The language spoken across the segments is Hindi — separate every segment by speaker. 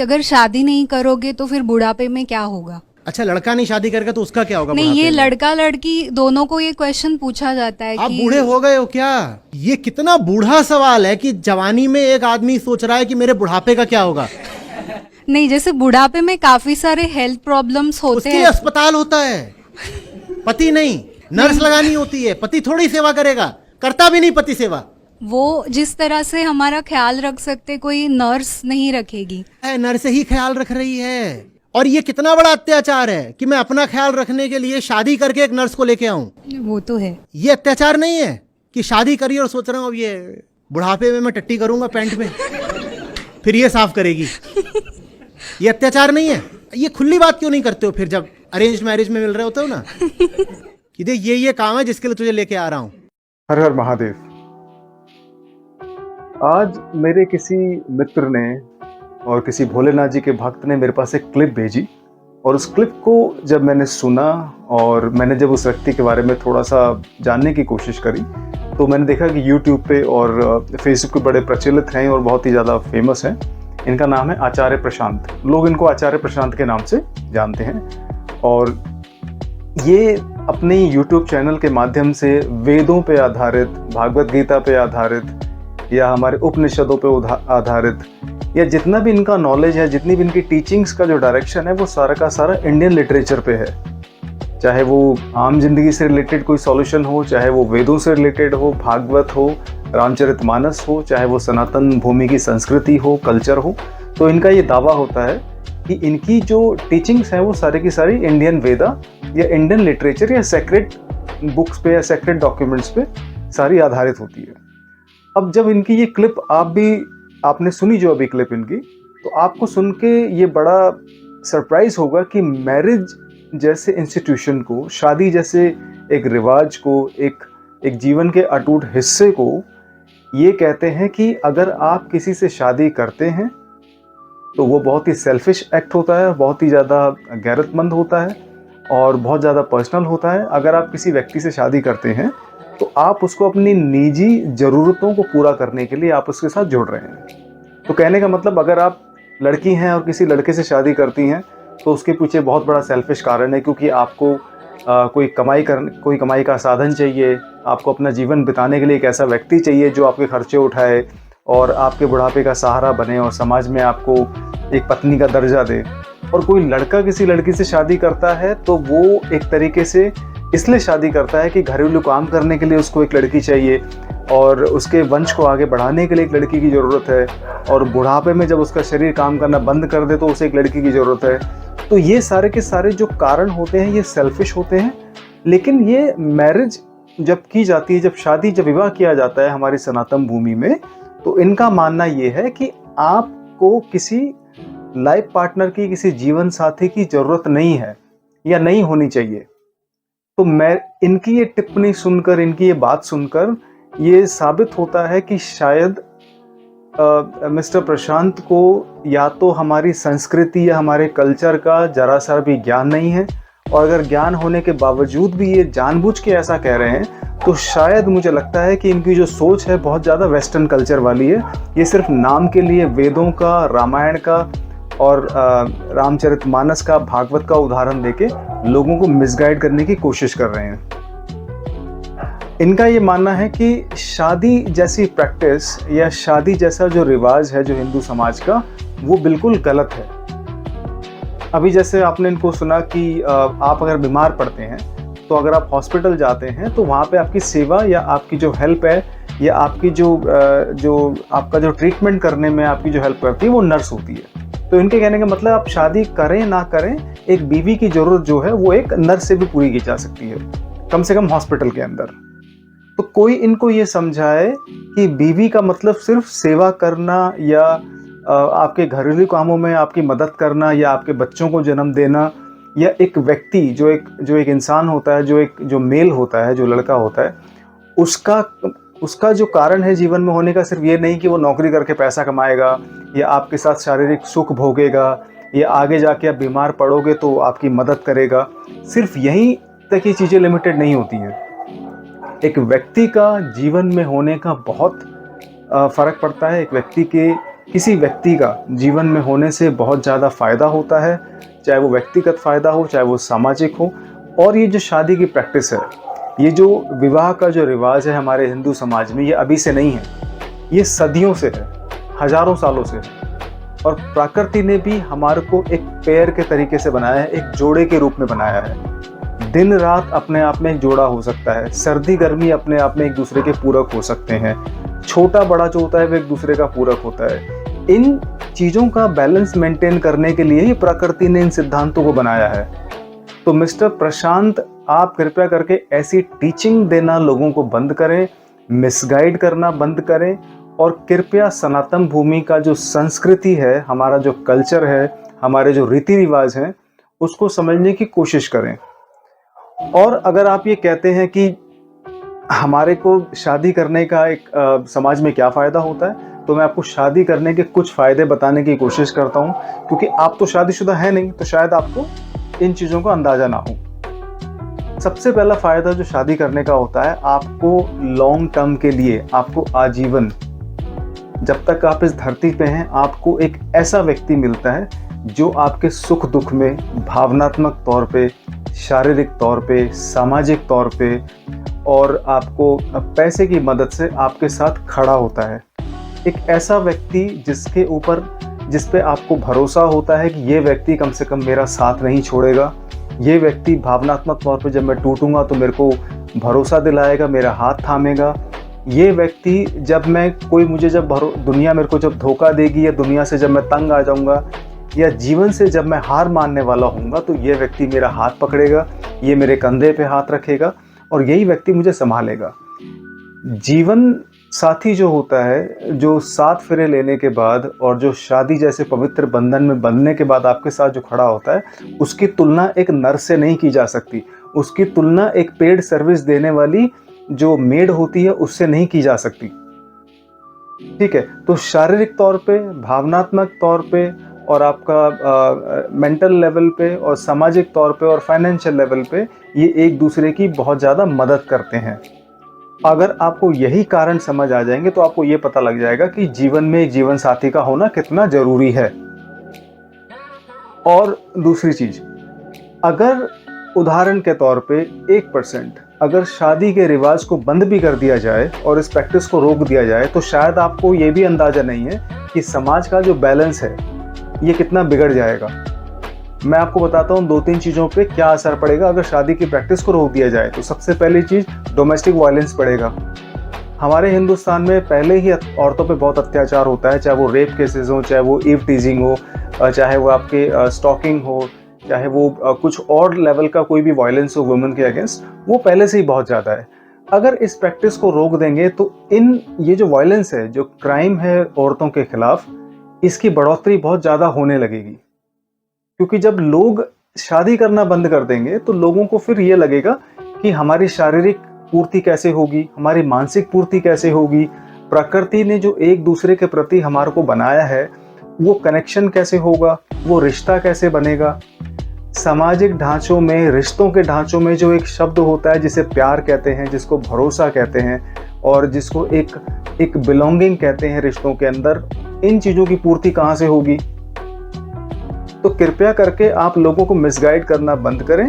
Speaker 1: कि अगर शादी नहीं करोगे तो फिर बुढ़ापे में क्या होगा।
Speaker 2: अच्छा, लड़का नहीं शादी करेगा तो उसका क्या होगा
Speaker 1: नहीं,
Speaker 2: बुढ़ापे
Speaker 1: ये
Speaker 2: में?
Speaker 1: लड़का लड़की दोनों को ये क्वेश्चन पूछा जाता है
Speaker 2: आप
Speaker 1: कि
Speaker 2: बूढ़े हो गए हो क्या? ये कितना बूढ़ा सवाल है कि जवानी में एक आदमी सोच रहा है कि मेरे बुढ़ापे का क्या होगा।
Speaker 1: नहीं, जैसे बुढ़ापे में काफी सारे हेल्थ प्रॉब्लम्स होते
Speaker 2: उसके लिए
Speaker 1: हैं।
Speaker 2: अस्पताल होता है, पति नहीं, नर्स लगानी होती है। पति थोड़ी सेवा करेगा, करता भी नहीं पति सेवा।
Speaker 1: वो जिस तरह से हमारा ख्याल रख सकते कोई नर्स नहीं रखेगी।
Speaker 2: नर्स ही ख्याल रख रही है। और ये कितना बड़ा अत्याचार है कि मैं अपना ख्याल रखने के लिए शादी करके एक नर्स को लेके आऊं।
Speaker 1: वो तो है।
Speaker 2: ये अत्याचार नहीं है कि शादी करी और सोच रहा हूं अब ये बुढ़ापे में मैं टट्टी करूंगा पैंट में, फिर ये साफ करेगी। ये अत्याचार नहीं है। ये खुली बात क्यों नहीं करते हो फिर जब अरेंज मैरिज में मिल रहे होते हो ना कि देख ये काम है जिसके लिए तुझे लेके आ रहा हूं।
Speaker 3: हर हर महादेव। आज मेरे किसी मित्र ने और किसी भोलेनाथ जी के भक्त ने मेरे पास एक क्लिप भेजी, और उस क्लिप को जब मैंने सुना और मैंने जब उस व्यक्ति के बारे में थोड़ा सा जानने की कोशिश करी, तो मैंने देखा कि YouTube पे और फेसबुक पे बड़े प्रचलित हैं और बहुत ही ज़्यादा फेमस हैं। इनका नाम है आचार्य प्रशांत। लोग इनको आचार्य प्रशांत के नाम से जानते हैं, और ये अपने YouTube चैनल के माध्यम से वेदों पे आधारित, भागवत गीता पे आधारित या हमारे उपनिषदों पे आधारित या जितना भी इनका नॉलेज है, जितनी भी इनकी टीचिंग्स का जो डायरेक्शन है, वो सारा का सारा इंडियन लिटरेचर पे है। चाहे वो आम जिंदगी से रिलेटेड कोई सॉल्यूशन हो, चाहे वो वेदों से रिलेटेड हो, भागवत हो, रामचरितमानस हो, चाहे वो सनातन भूमि की संस्कृति हो, कल्चर हो, तो इनका ये दावा होता है कि इनकी जो टीचिंग्स हैं वो सारी की सारी इंडियन वेदा या इंडियन लिटरेचर या सेक्रेट बुक्स पे या सेक्रेट डॉक्यूमेंट्स पे सारी आधारित होती है। अब जब इनकी ये क्लिप आपने सुनी जो अभी क्लिप इनकी, तो आपको सुन के ये बड़ा सरप्राइज होगा कि मैरिज जैसे इंस्टीट्यूशन को, शादी जैसे एक रिवाज को, एक जीवन के अटूट हिस्से को ये कहते हैं कि अगर आप किसी से शादी करते हैं तो वो बहुत ही सेल्फिश एक्ट होता है, बहुत ही ज़्यादा गैरतमंद होता है और बहुत ज़्यादा पर्सनल होता है। अगर आप किसी व्यक्ति से शादी करते हैं तो आप उसको अपनी निजी ज़रूरतों को पूरा करने के लिए आप उसके साथ जोड़ रहे हैं। तो कहने का मतलब, अगर आप लड़की हैं और किसी लड़के से शादी करती हैं तो उसके पीछे बहुत बड़ा सेल्फिश कारण है, क्योंकि आपको कोई कमाई का साधन चाहिए, आपको अपना जीवन बिताने के लिए एक ऐसा व्यक्ति चाहिए जो आपके खर्चे उठाए और आपके बुढ़ापे का सहारा बने और समाज में आपको एक पत्नी का दर्जा दे। और कोई लड़का किसी लड़की से शादी करता है तो वो एक तरीके से इसलिए शादी करता है कि घरेलू काम करने के लिए उसको एक लड़की चाहिए और उसके वंश को आगे बढ़ाने के लिए एक लड़की की ज़रूरत है, और बुढ़ापे में जब उसका शरीर काम करना बंद कर दे तो उसे एक लड़की की ज़रूरत है। तो ये सारे के सारे जो कारण होते हैं ये सेल्फिश होते हैं। लेकिन ये मैरिज जब की जाती है, जब विवाह किया जाता है हमारी सनातन भूमि में, तो इनका मानना ये है कि आपको किसी लाइफ पार्टनर की, किसी जीवन साथी की ज़रूरत नहीं है या नहीं होनी चाहिए। तो मैं इनकी ये टिप्पणी सुनकर, इनकी ये बात सुनकर ये साबित होता है कि शायद मिस्टर प्रशांत को या तो हमारी संस्कृति या हमारे कल्चर का जरा सा भी ज्ञान नहीं है, और अगर ज्ञान होने के बावजूद भी ये जानबूझ के ऐसा कह रहे हैं, तो शायद मुझे लगता है कि इनकी जो सोच है बहुत ज़्यादा वेस्टर्न कल्चर वाली है। ये सिर्फ नाम के लिए वेदों का, रामायण का और रामचरितमानस का, भागवत का उदाहरण देके लोगों को मिसगाइड करने की कोशिश कर रहे हैं। इनका ये मानना है कि शादी जैसी प्रैक्टिस या शादी जैसा जो रिवाज है जो हिंदू समाज का, वो बिल्कुल गलत है। अभी जैसे आपने इनको सुना कि आप अगर बीमार पड़ते हैं तो अगर आप हॉस्पिटल जाते हैं तो वहाँ पे आपकी सेवा या आपकी जो हेल्प है या आपकी जो आपका जो ट्रीटमेंट करने में आपकी जो हेल्प करती है वो नर्स होती है। तो इनके कहने का मतलब, आप शादी करें ना करें, एक बीवी की ज़रूरत जो है वो एक नर्स से भी पूरी की जा सकती है, कम से कम हॉस्पिटल के अंदर। तो कोई इनको ये समझाए कि बीवी का मतलब सिर्फ सेवा करना या आपके घरेलू कामों में आपकी मदद करना या आपके बच्चों को जन्म देना, या एक व्यक्ति जो एक इंसान होता है, जो मेल होता है, जो लड़का होता है, उसका जो कारण है जीवन में होने का सिर्फ ये नहीं कि वो नौकरी करके पैसा कमाएगा या आपके साथ शारीरिक सुख भोगेगा या आगे जाके आप बीमार पड़ोगे तो आपकी मदद करेगा। सिर्फ यहीं तक ये चीज़ें लिमिटेड नहीं होती हैं। एक व्यक्ति का जीवन में होने का बहुत फ़र्क पड़ता है। एक व्यक्ति के किसी व्यक्ति का जीवन में होने से बहुत ज़्यादा फ़ायदा होता है, चाहे वो व्यक्तिगत फ़ायदा हो, चाहे वो सामाजिक हो। और ये जो शादी की प्रैक्टिस है, ये जो विवाह का जो रिवाज है हमारे हिंदू समाज में, ये अभी से नहीं है, ये सदियों से है, हजारों सालों से है। और प्रकृति ने भी हमारे को एक पेयर के तरीके से बनाया है, एक जोड़े के रूप में बनाया है। दिन रात अपने आप में एक जोड़ा हो सकता है, सर्दी गर्मी अपने आप में एक दूसरे के पूरक हो सकते हैं, छोटा बड़ा जो होता है वो एक दूसरे का पूरक होता है। इन चीज़ों का बैलेंस मेंटेन करने के लिए ही प्रकृति ने इन सिद्धांतों को बनाया है। तो मिस्टर प्रशांत, आप कृपया करके ऐसी टीचिंग देना लोगों को बंद करें, मिसगाइड करना बंद करें, और कृपया सनातन भूमि का जो संस्कृति है, हमारा जो कल्चर है, हमारे जो रीति रिवाज हैं, उसको समझने की कोशिश करें। और अगर आप ये कहते हैं कि हमारे को शादी करने का एक समाज में क्या फ़ायदा होता है, तो मैं आपको शादी करने के कुछ फ़ायदे बताने की कोशिश करता हूँ, क्योंकि आप तो शादीशुदा है नहीं, तो शायद आपको इन चीज़ों का अंदाज़ा ना हो। सबसे पहला फ़ायदा जो शादी करने का होता है, आपको लॉन्ग टर्म के लिए, आपको आजीवन, जब तक आप इस धरती पे हैं, आपको एक ऐसा व्यक्ति मिलता है जो आपके सुख दुख में भावनात्मक तौर पे, शारीरिक तौर पे, सामाजिक तौर पे और आपको पैसे की मदद से आपके साथ खड़ा होता है। एक ऐसा व्यक्ति जिस पे आपको भरोसा होता है कि ये व्यक्ति कम से कम मेरा साथ नहीं छोड़ेगा, ये व्यक्ति भावनात्मक तौर पे जब मैं टूटूंगा तो मेरे को भरोसा दिलाएगा, मेरा हाथ थामेगा। ये व्यक्ति जब दुनिया मेरे को जब धोखा देगी, या दुनिया से जब मैं तंग आ जाऊंगा, या जीवन से जब मैं हार मानने वाला हूँगा, तो ये व्यक्ति मेरा हाथ पकड़ेगा, ये मेरे कंधे पे हाथ रखेगा और यही व्यक्ति मुझे संभालेगा। जीवन साथी जो होता है, जो 7 फेरे लेने के बाद और जो शादी जैसे पवित्र बंधन में बंधने के बाद आपके साथ जो खड़ा होता है, उसकी तुलना एक नर्स से नहीं की जा सकती, उसकी तुलना एक पेड सर्विस देने वाली जो मेड होती है उससे नहीं की जा सकती। ठीक है, तो शारीरिक तौर पे, भावनात्मक तौर पे और आपका मेंटल लेवल पे और सामाजिक तौर पे और फाइनेंशियल लेवल पे ये एक दूसरे की बहुत ज़्यादा मदद करते हैं। अगर आपको यही कारण समझ आ जाएंगे तो आपको ये पता लग जाएगा कि जीवन में एक जीवन साथी का होना कितना जरूरी है। और दूसरी चीज, अगर उदाहरण के तौर पे 1% अगर शादी के रिवाज को बंद भी कर दिया जाए और इस प्रैक्टिस को रोक दिया जाए, तो शायद आपको ये भी अंदाजा नहीं है कि समाज का जो बैलेंस है ये कितना बिगड़ जाएगा। मैं आपको बताता हूँ 2-3 चीज़ों पे क्या असर पड़ेगा अगर शादी की प्रैक्टिस को रोक दिया जाए। तो सबसे पहली चीज़, डोमेस्टिक वायलेंस बढ़ेगा। हमारे हिंदुस्तान में पहले ही औरतों पे बहुत अत्याचार होता है, चाहे वो रेप केसेस हो, चाहे वो ईव टीजिंग हो, चाहे वो आपके स्टॉकिंग हो, चाहे वो कुछ और लेवल का कोई भी वायलेंस हो वुमेन के अगेंस्ट, वो पहले से ही बहुत ज़्यादा है। अगर इस प्रैक्टिस को रोक देंगे तो ये जो वायलेंस है, जो क्राइम है औरतों के खिलाफ, इसकी बढ़ोतरी बहुत ज़्यादा होने लगेगी। क्योंकि जब लोग शादी करना बंद कर देंगे तो लोगों को फिर ये लगेगा कि हमारी शारीरिक पूर्ति कैसे होगी, हमारी मानसिक पूर्ति कैसे होगी, प्रकृति ने जो एक दूसरे के प्रति हमारे को बनाया है वो कनेक्शन कैसे होगा, वो रिश्ता कैसे बनेगा। सामाजिक ढांचों में, रिश्तों के ढांचों में जो एक शब्द होता है जिसे प्यार कहते हैं, जिसको भरोसा कहते हैं और जिसको एक बिलोंगिंग कहते हैं रिश्तों के अंदर, इन चीज़ों की पूर्ति कहाँ से होगी। तो कृपया करके आप लोगों को मिसगाइड करना बंद करें।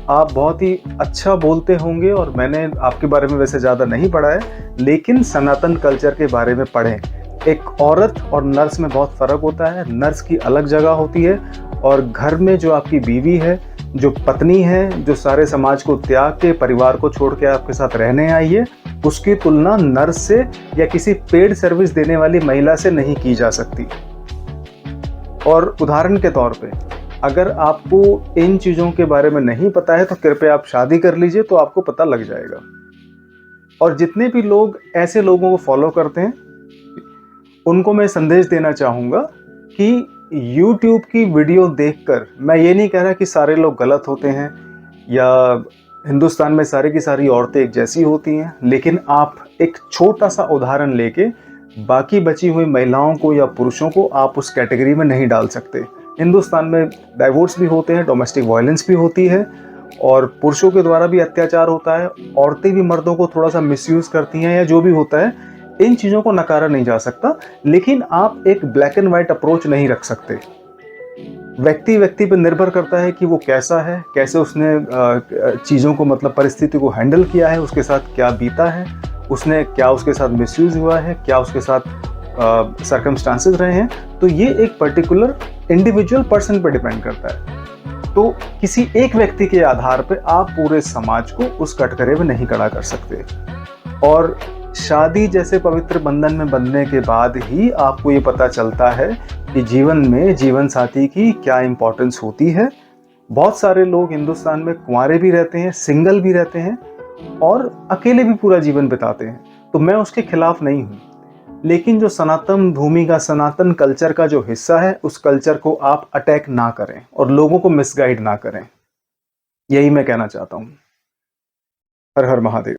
Speaker 3: आप बहुत ही अच्छा बोलते होंगे और मैंने आपके बारे में वैसे ज़्यादा नहीं पढ़ा है, लेकिन सनातन कल्चर के बारे में पढ़ें। एक औरत और नर्स में बहुत फ़र्क होता है। नर्स की अलग जगह होती है और घर में जो आपकी बीवी है, जो पत्नी है, जो सारे समाज को त्याग के, परिवार को छोड़ के आपके साथ रहने आई है, उसकी तुलना नर्स से या किसी पेड सर्विस देने वाली महिला से नहीं की जा सकती। और उदाहरण के तौर पे, अगर आपको इन चीज़ों के बारे में नहीं पता है तो कृपया आप शादी कर लीजिए, तो आपको पता लग जाएगा। और जितने भी लोग ऐसे लोगों को फॉलो करते हैं उनको मैं संदेश देना चाहूँगा कि YouTube की वीडियो देखकर, मैं ये नहीं कह रहा कि सारे लोग गलत होते हैं या हिंदुस्तान में सारी की सारी औरतें एक जैसी होती हैं, लेकिन आप एक छोटा सा उदाहरण लेके बाकी बची हुई महिलाओं को या पुरुषों को आप उस कैटेगरी में नहीं डाल सकते। हिंदुस्तान में डाइवोर्स भी होते हैं, डोमेस्टिक वायलेंस भी होती है और पुरुषों के द्वारा भी अत्याचार होता है, औरतें भी मर्दों को थोड़ा सा मिसयूज़ करती हैं या जो भी होता है। इन चीज़ों को नकारा नहीं जा सकता, लेकिन आप एक ब्लैक एंड वाइट अप्रोच नहीं रख सकते। व्यक्ति व्यक्ति पर निर्भर करता है कि वो कैसा है, कैसे उसने चीज़ों को मतलब परिस्थिति को हैंडल किया है, उसके साथ क्या बीता है, उसने क्या उसके साथ मिसयूज हुआ है, क्या उसके साथ सर्कमस्टांसेस रहे हैं। तो ये एक पर्टिकुलर इंडिविजुअल पर्सन पर डिपेंड करता है। तो किसी एक व्यक्ति के आधार पर आप पूरे समाज को उस कटघरे में नहीं खड़ा कर सकते। और शादी जैसे पवित्र बंधन में बंधने के बाद ही आपको ये पता चलता है कि जीवन में जीवन साथी की क्या इंपॉर्टेंस होती है। बहुत सारे लोग हिंदुस्तान में कुंवारे भी रहते हैं, सिंगल भी रहते हैं और अकेले भी पूरा जीवन बिताते हैं। तो मैं उसके खिलाफ नहीं हूँ, लेकिन जो सनातन भूमि का, सनातन कल्चर का जो हिस्सा है, उस कल्चर को आप अटैक ना करें और लोगों को मिसगाइड ना करें। यही मैं कहना चाहता हूँ। हर हर महादेव।